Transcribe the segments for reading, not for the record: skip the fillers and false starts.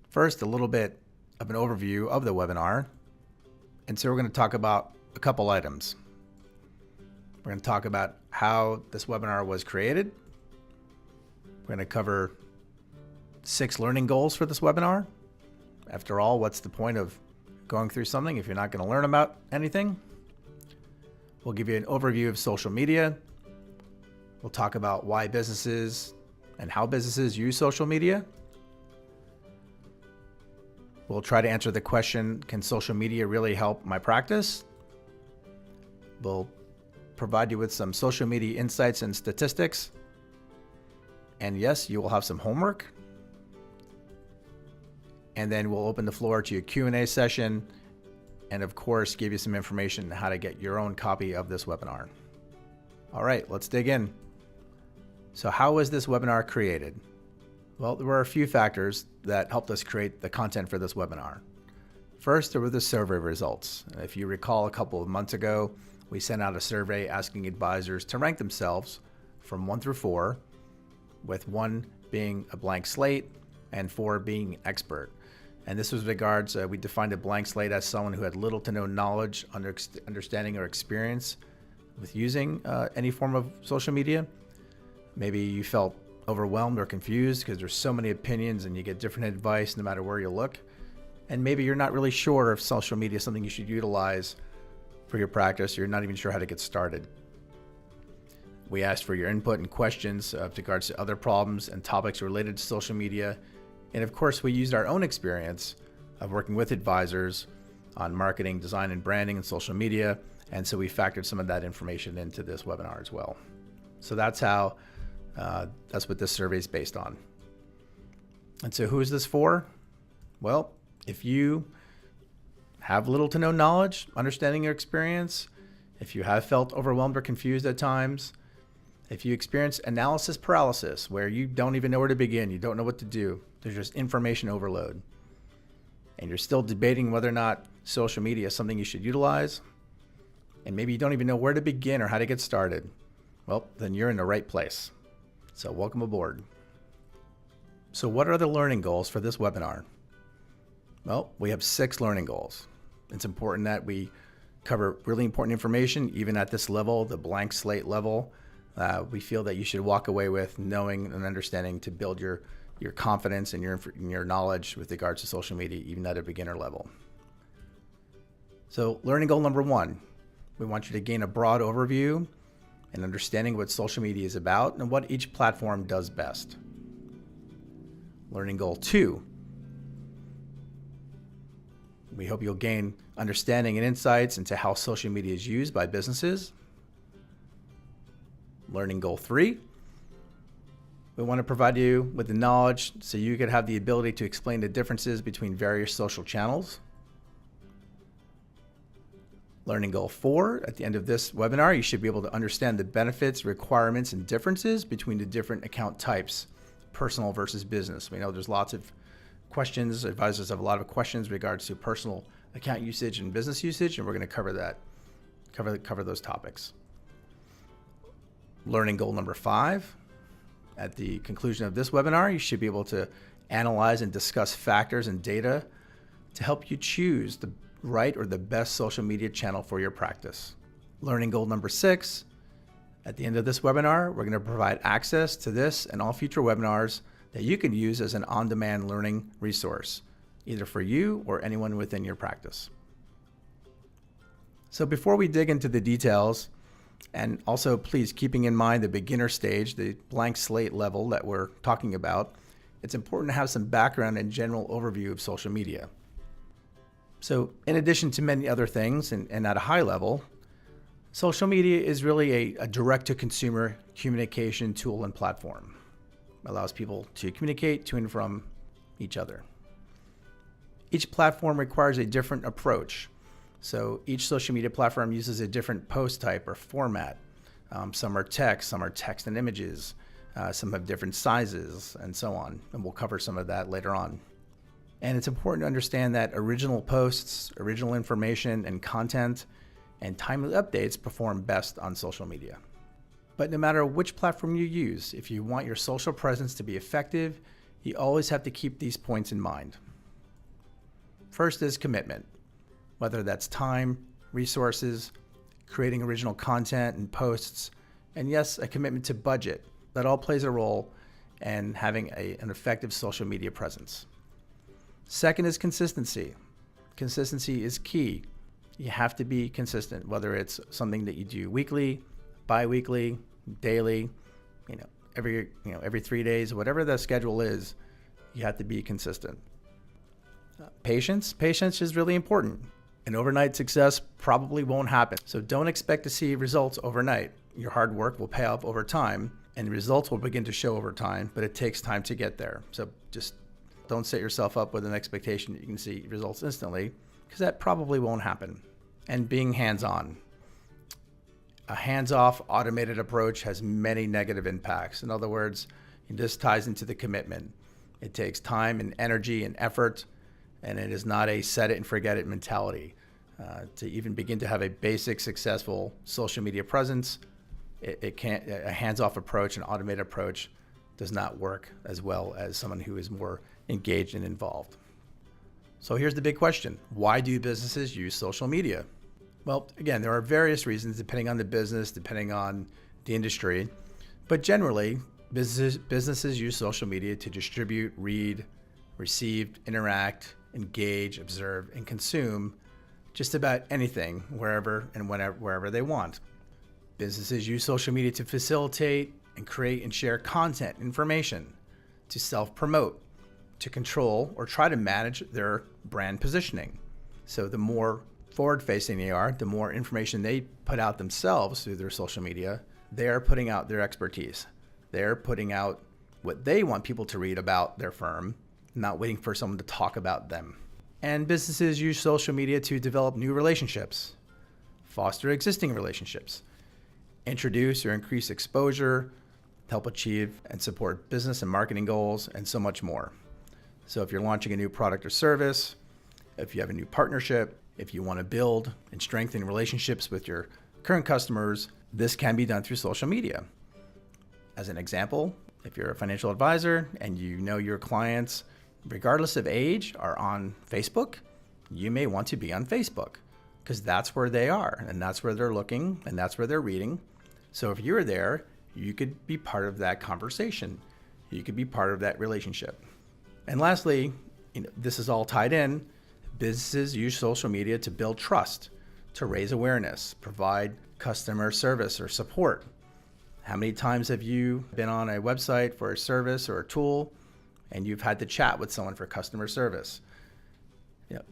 First, a little bit of an overview of the webinar. And so we're going to talk about a couple items. We're going to talk about how this webinar was created. We're going to cover 6 learning goals for this webinar. After all, what's the point of going through something if you're not going to learn about anything? We'll give you an overview of social media. We'll talk about why businesses and how businesses use social media. We'll try to answer the question, can social media really help my practice? We'll provide you with some social media insights and statistics. And yes, you will have some homework. And then we'll open the floor to a Q&A session. And of course, give you some information on how to get your own copy of this webinar. All right, let's dig in. So how was this webinar created? Well, there were a few factors that helped us create the content for this webinar. First, there were the survey results. If you recall, a couple of months ago, we sent out a survey asking advisors to rank themselves from 1 through 4, with 1 being a blank slate and 4 being expert. And this was regards, we defined a blank slate as someone who had little to no knowledge, understanding, or experience with using any form of social media. Maybe you felt overwhelmed or confused because there's so many opinions and you get different advice no matter where you look. And maybe you're not really sure if social media is something you should utilize for your practice. You're not even sure how to get started. We asked for your input and questions with regards to other problems and topics related to social media. And of course, we used our own experience of working with advisors on marketing, design, and branding and social media. And so we factored some of that information into this webinar as well. So that's what this survey is based on. And so who is this for? Well, if you have little to no knowledge, understanding, or experience, if you have felt overwhelmed or confused at times, if you experience analysis paralysis, where you don't even know where to begin, you don't know what to do, there's just information overload, and you're still debating whether or not social media is something you should utilize, and maybe you don't even know where to begin or how to get started, well, then you're in the right place. So welcome aboard. So what are the learning goals for this webinar? Well, we have 6 learning goals. It's important that we cover really important information, even at this level, the blank slate level. We feel that you should walk away with knowing and understanding to build your confidence and your knowledge with regards to social media, even at a beginner level. So learning goal number 1, we want you to gain a broad overview and understanding what social media is about and what each platform does best. Learning goal 2, we hope you'll gain understanding and insights into how social media is used by businesses. Learning goal 3, we want to provide you with the knowledge so you could have the ability to explain the differences between various social channels. Learning goal 4, at the end of this webinar, you should be able to understand the benefits, requirements, and differences between the different account types, personal versus business. We know there's lots of questions. Advisors have a lot of questions in regards to personal account usage and business usage, and we're going to cover that, cover those topics. Learning goal number 5, at the conclusion of this webinar, you should be able to analyze and discuss factors and data to help you choose the right or the best social media channel for your practice. Learning goal number 6, at the end of this webinar, we're going to provide access to this and all future webinars that you can use as an on-demand learning resource, either for you or anyone within your practice. So before we dig into the details, and also please keeping in mind the beginner stage, the blank slate level that we're talking about, it's important to have some background and general overview of social media. So in addition to many other things, and at a high level, social media is really a direct-to-consumer communication tool and platform. It allows people to communicate to and from each other. Each platform requires a different approach. So each social media platform uses a different post type or format. Some are text and images. Some have different sizes and so on. And we'll cover some of that later on. And it's important to understand that original posts, original information and content, and timely updates perform best on social media. But no matter which platform you use, if you want your social presence to be effective, you always have to keep these points in mind. First is commitment, whether that's time, resources, creating original content and posts, and yes, a commitment to budget. That all plays a role in having an effective social media presence. Second is consistency. Consistency is key. You have to be consistent, whether it's something that you do weekly, bi-weekly, daily, every 3 days, whatever the schedule is, you have to be consistent. Patience is really important. And overnight success probably won't happen. So don't expect to see results overnight. Your hard work will pay off over time, and the results will begin to show over time, but it takes time to get there. So just don't set yourself up with an expectation that you can see results instantly, because that probably won't happen. And being hands-on. A hands-off automated approach has many negative impacts. In other words, this ties into the commitment. It takes time and energy and effort, and it is not a set it and forget it mentality. To even begin to have a basic successful social media presence, a hands-off approach, an automated approach does not work as well as someone who is more engaged and involved. So here's the big question. Why do businesses use social media? Well, again, there are various reasons depending on the business, depending on the industry, but generally businesses use social media to distribute, read, receive, interact, engage, observe, and consume just about anything wherever and wherever they want. Businesses use social media to facilitate and create and share content, information, to self-promote, to control or try to manage their brand positioning. So the more forward-facing they are, the more information they put out themselves through their social media, they are putting out their expertise. They're putting out what they want people to read about their firm, not waiting for someone to talk about them. And businesses use social media to develop new relationships, foster existing relationships, introduce or increase exposure, help achieve and support business and marketing goals, and so much more. So if you're launching a new product or service, if you have a new partnership, if you want to build and strengthen relationships with your current customers, this can be done through social media. As an example, if you're a financial advisor and you know your clients, regardless of age, are on Facebook, you may want to be on Facebook because that's where they are and that's where they're looking and that's where they're reading. So if you're there, you could be part of that conversation. You could be part of that relationship. And lastly, this is all tied in. Businesses use social media to build trust, to raise awareness, provide customer service or support. How many times have you been on a website for a service or a tool and you've had to chat with someone for customer service?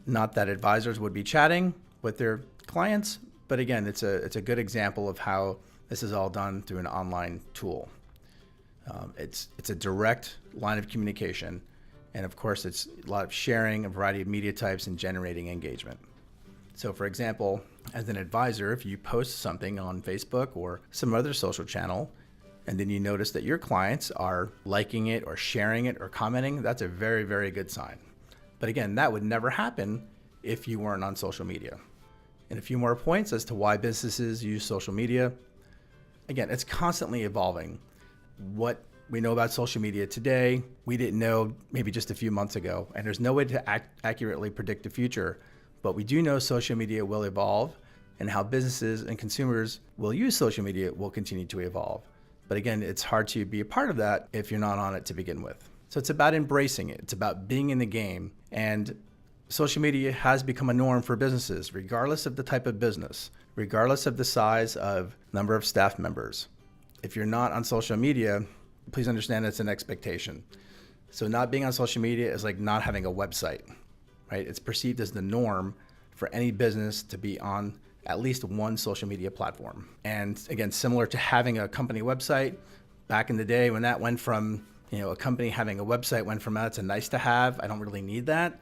Not that advisors would be chatting with their clients, but again, it's a good example of how this is all done through an online tool. It's a direct line of communication. And of course, it's a lot of sharing, a variety of media types, and generating engagement. So for example, as an advisor, if you post something on Facebook or some other social channel, and then you notice that your clients are liking it or sharing it or commenting, that's a very, very good sign. But again, that would never happen if you weren't on social media. And a few more points as to why businesses use social media. Again, it's constantly evolving. What we know about social media today, we didn't know maybe just a few months ago, and there's no way to accurately predict the future. But we do know social media will evolve, and how businesses and consumers will use social media will continue to evolve. But again, it's hard to be a part of that if you're not on it to begin with. So it's about embracing it. It's about being in the game. And social media has become a norm for businesses, regardless of the type of business, regardless of the size of number of staff members. If you're not on social media, please understand it's an expectation. So not being on social media is like not having a website, right? It's perceived as the norm for any business to be on at least one social media platform. And again, similar to having a company website, back in the day when that went from, a company having a website went from that's a nice to have, I don't really need that,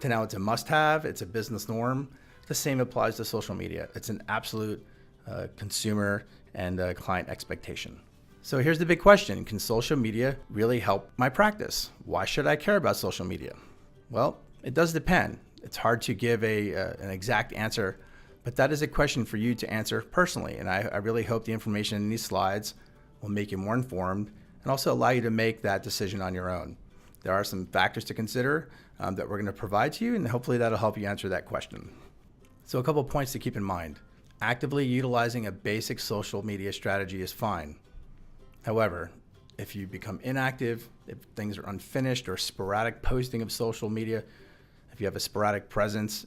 to now it's a must have, it's a business norm. The same applies to social media. It's an absolute consumer and client expectation. So here's the big question. Can social media really help my practice? Why should I care about social media? Well, it does depend. It's hard to give an exact answer, but that is a question for you to answer personally. And I really hope the information in these slides will make you more informed and also allow you to make that decision on your own. there are some factors to consider that we're going to provide to you, and hopefully that'll help you answer that question. So a couple of points to keep in mind. Actively utilizing a basic social media strategy is fine. However, if you become inactive, if things are unfinished or sporadic posting of social media, if you have a sporadic presence,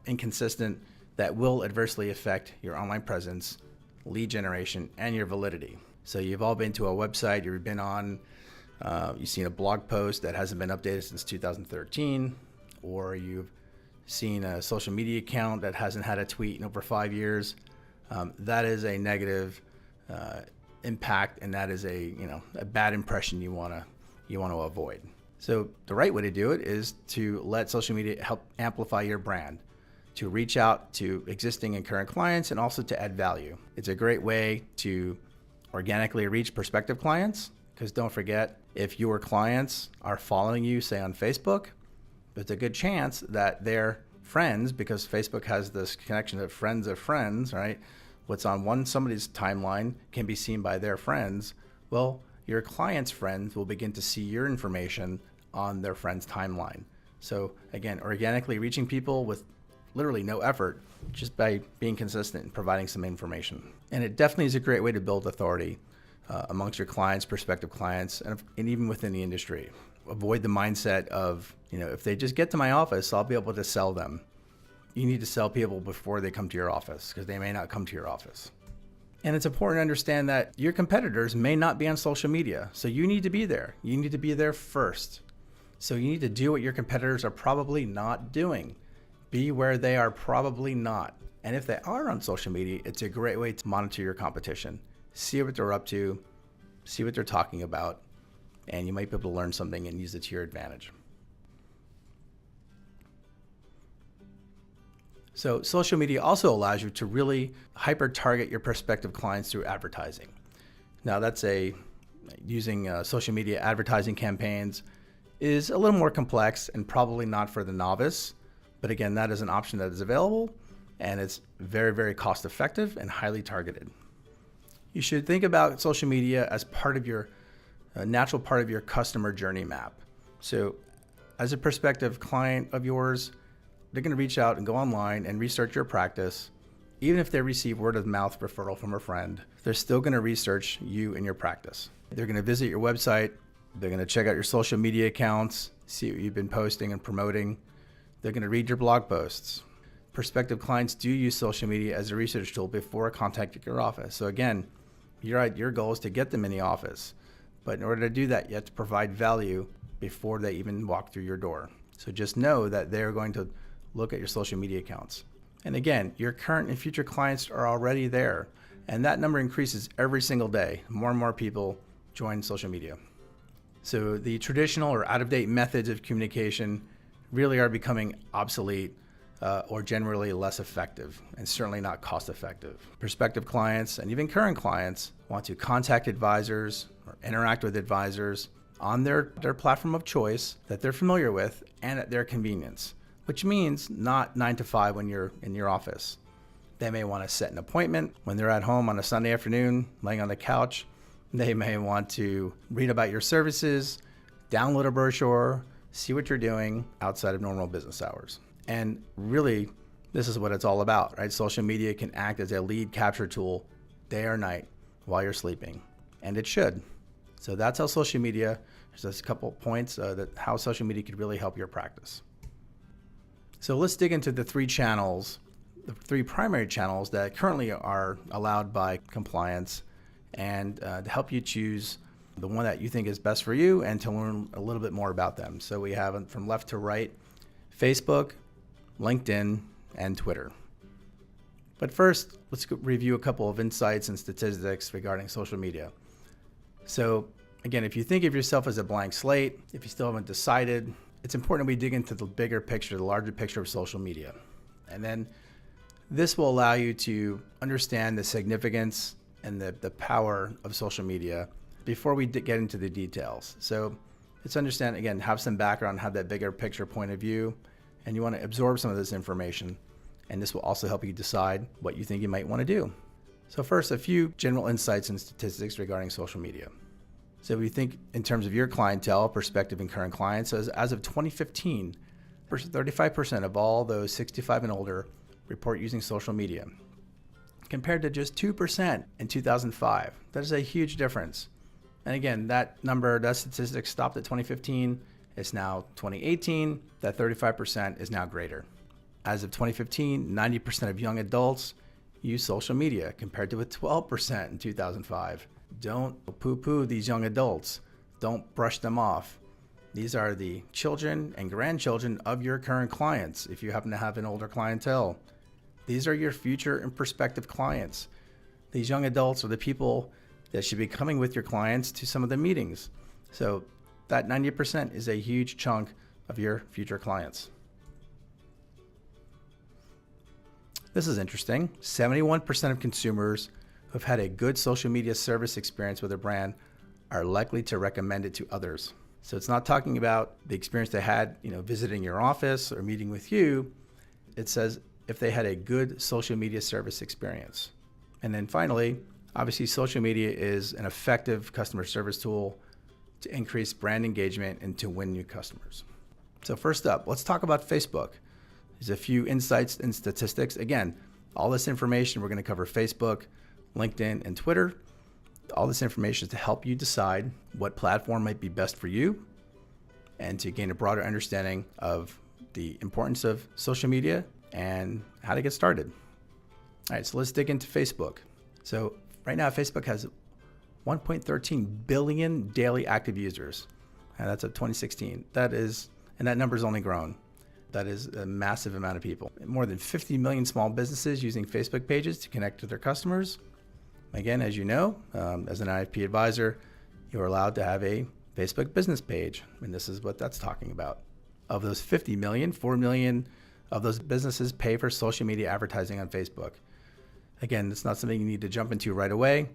inconsistent, that will adversely affect your online presence, lead generation, and your validity. So you've all been to a website, you've been on, you've seen a blog post that hasn't been updated since 2013, or you've seen a social media account that hasn't had a tweet in over 5 years. That is a negative impact, and that is a bad impression you want to avoid. So the right way to do it is to let social media help amplify your brand, to reach out to existing and current clients, and also to add value. It's a great way to organically reach prospective clients, because don't forget, if your clients are following you, say on Facebook, there's a good chance that their friends, because Facebook has this connection of friends, right? What's on somebody's timeline can be seen by their friends. Well, your client's friends will begin to see your information on their friend's timeline. So again, organically reaching people with literally no effort, just by being consistent and providing some information. And it definitely is a great way to build authority amongst your clients, prospective clients, and even within the industry. Avoid the mindset of, if they just get to my office, I'll be able to sell them. You need to sell people before they come to your office, because they may not come to your office. And it's important to understand that your competitors may not be on social media, so you need to be there. You need to be there first. So you need to do what your competitors are probably not doing. Be where they are probably not. And if they are on social media, it's a great way to monitor your competition. See what they're up to, see what they're talking about, and you might be able to learn something and use it to your advantage. So social media also allows you to really hyper-target your prospective clients through advertising. Now using social media advertising campaigns is a little more complex and probably not for the novice. But again, that is an option that is available, and it's very, very cost effective and highly targeted. You should think about social media as part of your natural part of your customer journey map. So as a prospective client of yours, they're going to reach out and go online and research your practice. Even if they receive word of mouth referral from a friend, they're still going to research you and your practice. They're going to visit your website. They're going to check out your social media accounts, see what you've been posting and promoting. They're going to read your blog posts. Prospective clients do use social media as a research tool before contacting your office. So again, your goal is to get them in the office. But in order to do that, you have to provide value before they even walk through your door. So just know that they're going to look at your social media accounts. And again, your current and future clients are already there. And that number increases every single day. More and more people join social media. So the traditional or out-of-date methods of communication really are becoming obsolete or generally less effective, and certainly not cost effective. Prospective clients and even current clients want to contact advisors or interact with advisors on their platform of choice that they're familiar with and at their convenience, which means not 9 to 5 when you're in your office. They may want to set an appointment when they're at home on a Sunday afternoon, laying on the couch. They may want to read about your services, download a brochure, see what you're doing outside of normal business hours. And really, this is what it's all about, right? Social media can act as a lead capture tool day or night while you're sleeping, and it should. So that's how social media, there's just a couple points that how social media could really help your practice. So let's dig into the three primary channels that currently are allowed by compliance, and to help you choose the one that you think is best for you and to learn a little bit more about them. So we have from left to right, Facebook, LinkedIn, and Twitter. But first, let's review a couple of insights and statistics regarding social media. So again, if you think of yourself as a blank slate, if you still haven't decided, it's important we dig into the bigger picture, the larger picture of social media. And then this will allow you to understand the significance and the power of social media before we get into the details. So let's understand, again, have some background, have that bigger picture point of view, and you want to absorb some of this information. And this will also help you decide what you think you might want to do. So first, a few general insights and statistics regarding social media. So if you think in terms of your clientele, prospective and current clients, so as of 2015, 35% of all those 65 and older report using social media, compared to just 2% in 2005. That is a huge difference. And again, that statistic stopped at 2015. It's now 2018. That 35% is now greater. As of 2015, 90% of young adults use social media, compared to 12% in 2005. Don't poo-poo these young adults. Don't brush them off. These are the children and grandchildren of your current clients, if you happen to have an older clientele. These are your future and prospective clients. These young adults are the people that should be coming with your clients to some of the meetings. So that 90% is a huge chunk of your future clients. This is interesting. 71% of consumers who've had a good social media service experience with a brand are likely to recommend it to others. So it's not talking about the experience they had, visiting your office or meeting with you. It says if they had a good social media service experience. And then finally, obviously social media is an effective customer service tool to increase brand engagement and to win new customers. So first up, let's talk about Facebook. There's a few insights and statistics. Again, all this information, we're going to cover Facebook, LinkedIn, and Twitter. All this information is to help you decide what platform might be best for you and to gain a broader understanding of the importance of social media and how to get started. All right, so let's dig into Facebook. So right now, Facebook has 1.13 billion daily active users, and that's up 2016. And that number's only grown. That is a massive amount of people. More than 50 million small businesses using Facebook pages to connect to their customers. Again, as you know, as an IFP advisor, you're allowed to have a Facebook business page, and this is what that's talking about. Of those 50 million, 4 million of those businesses pay for social media advertising on Facebook. Again, it's not something you need to jump into right away,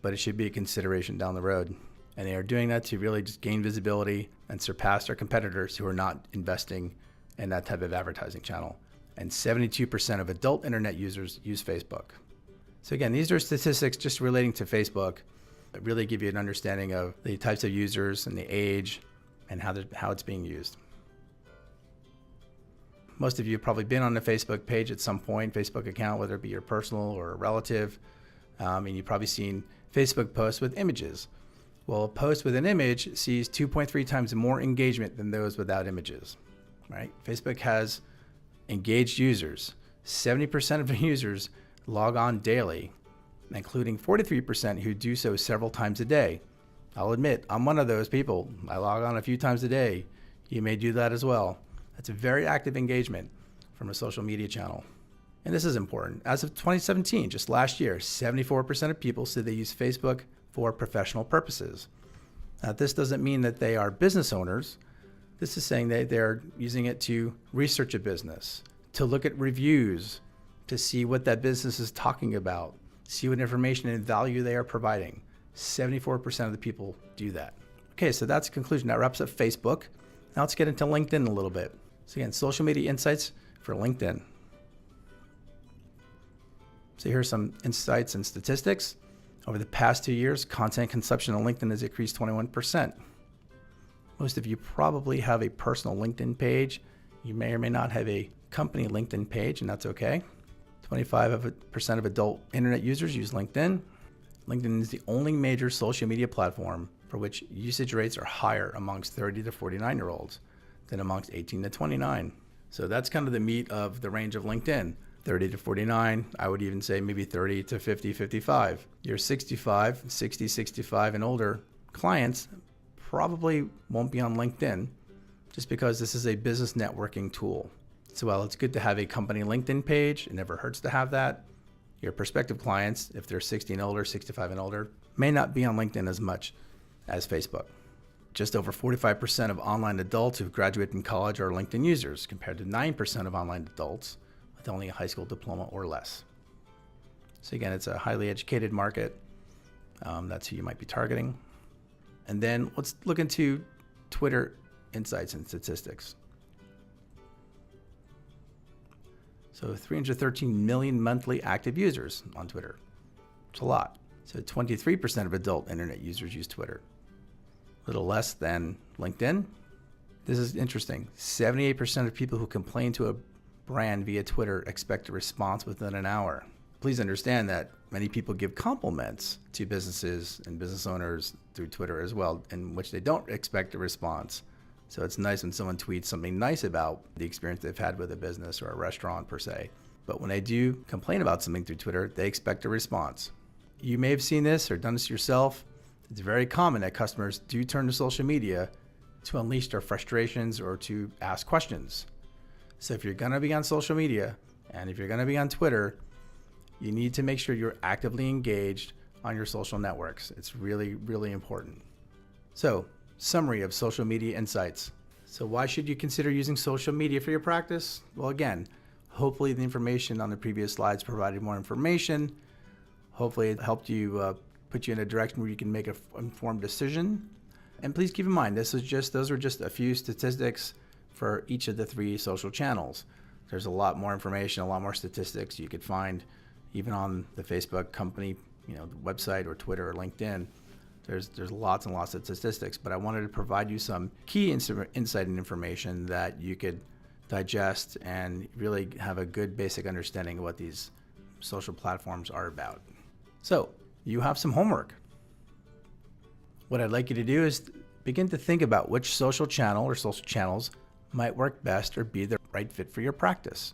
but it should be a consideration down the road. And they are doing that to really just gain visibility and surpass their competitors who are not investing in that type of advertising channel. And 72% of adult internet users use Facebook. So again, these are statistics just relating to Facebook that really give you an understanding of the types of users and the age and how it's being used. Most of you have probably been on a Facebook page at some point, Facebook account, whether it be your personal or a relative, and you've probably seen Facebook posts with images. Well, a post with an image sees 2.3 times more engagement than those without images, right? Facebook has engaged users. 70% of the users log on daily, including 43% who do so several times a day. I'll admit, I'm one of those people. I log on a few times a day. You may do that as well. That's a very active engagement from a social media channel. And this is important. As of 2017, just last year, 74% of people said they use Facebook for professional purposes. Now, this doesn't mean that they are business owners. This is saying that they're using it to research a business, to look at reviews, to see what that business is talking about, see what information and value they are providing. 74% of the people do that. Okay, so that's the conclusion. That wraps up Facebook. Now let's get into LinkedIn a little bit. So again, social media insights for LinkedIn. So here's some insights and statistics. Over the past 2 years, content consumption on LinkedIn has increased 21%. Most of you probably have a personal LinkedIn page. You may or may not have a company LinkedIn page, and that's okay. 25% of adult internet users use LinkedIn. LinkedIn is the only major social media platform for which usage rates are higher amongst 30 to 49-year-olds than amongst 18 to 29. So that's kind of the meat of the range of LinkedIn. 30 to 49, I would even say maybe 30 to 50, 55. Your 65, 60, 65 and older clients probably won't be on LinkedIn just because this is a business networking tool. So while it's good to have a company LinkedIn page, it never hurts to have that. Your prospective clients, if they're 60 and older, 65 and older, may not be on LinkedIn as much as Facebook. Just over 45% of online adults who've graduated from college are LinkedIn users, compared to 9% of online adults with only a high school diploma or less. So again, it's a highly educated market. That's who you might be targeting. And then let's look into Twitter insights and statistics. So 313 million monthly active users on Twitter. It's a lot. So 23% of adult internet users use Twitter. a little less than LinkedIn. This is interesting. 78% of people who complain to a brand via Twitter expect a response within an hour. Please understand that many people give compliments to businesses and business owners through Twitter as well, in which they don't expect a response. So it's nice when someone tweets something nice about the experience they've had with a business or a restaurant per se. But when they do complain about something through Twitter, they expect a response. You may have seen this or done this yourself. It's very common that customers do turn to social media to unleash their frustrations or to ask questions. So if you're going to be on social media and if you're going to be on Twitter, you need to make sure you're actively engaged on your social networks. It's really, really important. So, summary of social media insights. So why should you consider using social media for your practice? Well, again, hopefully the information on the previous slides provided more information. Hopefully it helped you put you in a direction where you can make an informed decision. And please keep in mind, those are just a few statistics for each of the 3 social channels. There's a lot more information, a lot more statistics you could find even on the Facebook company, the website or Twitter or LinkedIn. There's lots and lots of statistics, but I wanted to provide you some key insight and information that you could digest and really have a good basic understanding of what these social platforms are about. So you have some homework. What I'd like you to do is begin to think about which social channel or social channels might work best or be the right fit for your practice.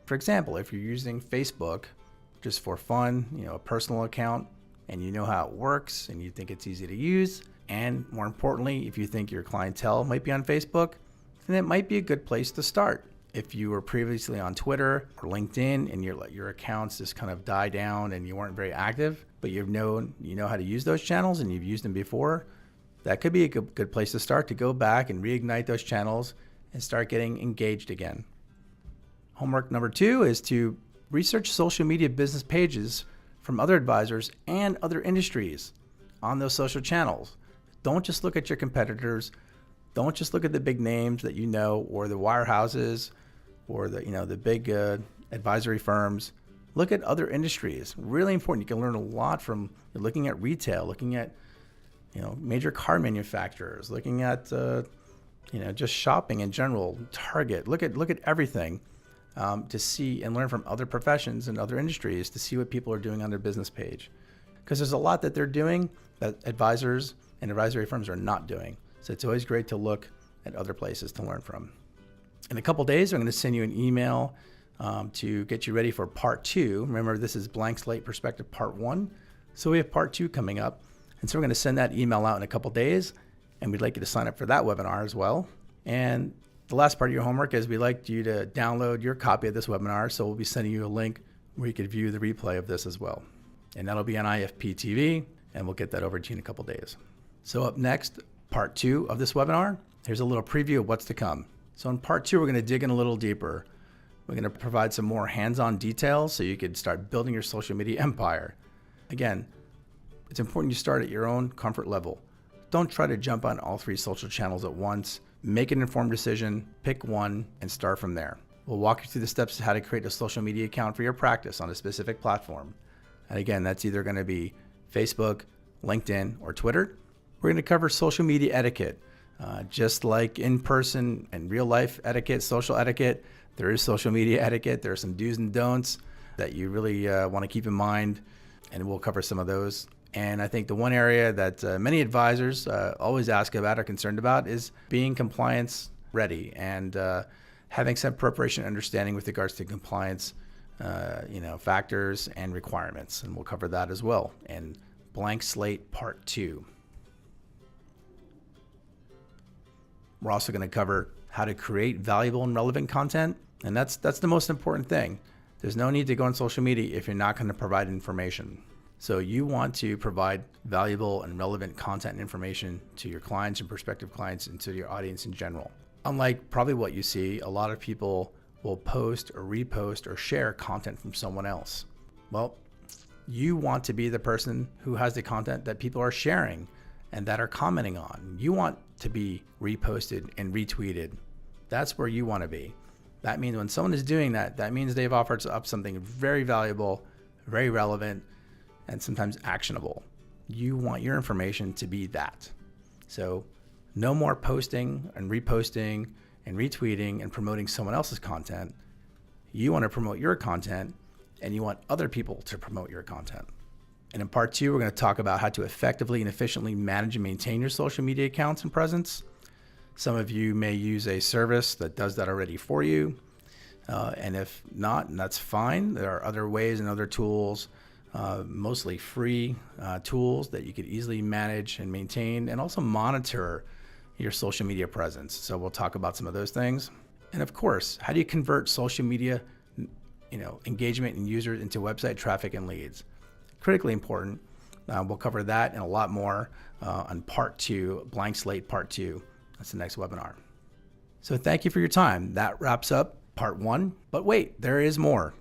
For example, if you're using Facebook just for fun, a personal account, and you know how it works and you think it's easy to use, and more importantly, if you think your clientele might be on Facebook, then it might be a good place to start. If you were previously on Twitter or LinkedIn and your accounts just kind of die down and you weren't very active, but you know how to use those channels and you've used them before, that could be a good place to start, to go back and reignite those channels and start getting engaged again. Homework number 2 is to research social media business pages from other advisors and other industries on those social channels. Don't just look at your competitors. Don't just look at the big names that you know, or the wirehouses, or the big advisory firms. Look at other industries. Really important. You can learn a lot from looking at retail, looking at major car manufacturers, looking at just shopping in general, Target. Look at everything. To see and learn from other professions and other industries to see what people are doing on their business page. Because there's a lot that they're doing that advisors and advisory firms are not doing. So it's always great to look at other places to learn from. In a couple days, I'm going to send you an email to get you ready for part 2. Remember, this is Blank Slate Perspective Part 1. So we have part 2 coming up. And so we're going to send that email out in a couple days. And we'd like you to sign up for that webinar as well. And the last part of your homework is we'd like you to download your copy of this webinar. So we'll be sending you a link where you could view the replay of this as well. And that'll be on IFP TV, and we'll get that over to you in a couple days. So up next, part 2 of this webinar. Here's a little preview of what's to come. So in part 2, we're going to dig in a little deeper. We're going to provide some more hands-on details so you could start building your social media empire. Again, it's important you start at your own comfort level. Don't try to jump on all 3 social channels at once. Make an informed decision, pick one, and start from there. We'll walk you through the steps of how to create a social media account for your practice on a specific platform. And again, that's either going to be Facebook, LinkedIn, or Twitter. We're going to cover social media etiquette. Just like in-person and real-life etiquette, social etiquette, there is social media etiquette. There are some do's and don'ts that you really want to keep in mind, and we'll cover some of those. And I think the one area that many advisors always ask about or concerned about is being compliance ready and having some preparation and understanding with regards to compliance, factors and requirements. And we'll cover that as well in Blank Slate Part 2. We're also going to cover how to create valuable and relevant content. And that's the most important thing. There's no need to go on social media if you're not going to provide information. So you want to provide valuable and relevant content and information to your clients and prospective clients and to your audience in general. Unlike probably what you see, a lot of people will post or repost or share content from someone else. Well, you want to be the person who has the content that people are sharing and that are commenting on. You want to be reposted and retweeted. That's where you want to be. That means when someone is doing that, that means they've offered up something very valuable, very relevant, and sometimes actionable. You want your information to be that. So no more posting and reposting and retweeting and promoting someone else's content. You want to promote your content, and you want other people to promote your content. And in part 2, we're going to talk about how to effectively and efficiently manage and maintain your social media accounts and presence. Some of you may use a service that does that already for you. And if not, and that's fine. There are other ways and other tools, mostly free tools that you could easily manage and maintain and also monitor your social media presence. So we'll talk about some of those things. And of course, how do you convert social media, engagement and users into website traffic and leads? Critically important. We'll cover that and a lot more on part 2, Blank Slate part 2. That's the next webinar. So thank you for your time. That wraps up part 1. But wait, there is more.